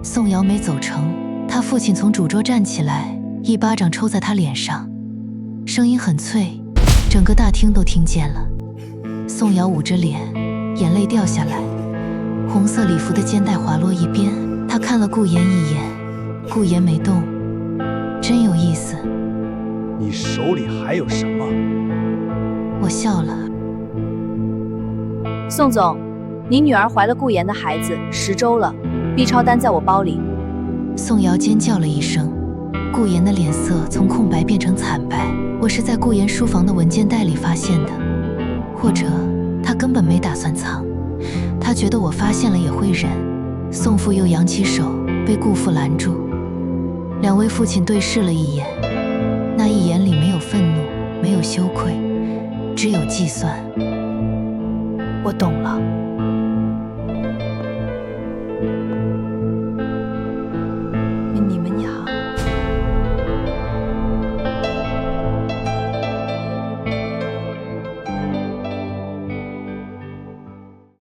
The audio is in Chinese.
宋瑶没走成，他父亲从主桌站起来，一巴掌抽在他脸上，声音很脆，整个大厅都听见了。宋瑶捂着脸，眼泪掉下来，红色礼服的肩带滑落一边。他看了顾言一眼，顾言没动。真有意思。你手里还有什么？我笑了。宋总，您女儿怀了顾言的孩子10周了，B 超单在我包里。宋瑶尖叫了一声，顾言的脸色从空白变成惨白。我是在顾言书房的文件袋里发现的，或者他根本没打算藏，他觉得我发现了也会忍。宋父又扬起手，被顾父拦住。两位父亲对视了一眼，那一眼里没有愤怒，没有羞愧，只有计算。我懂了。你们呀。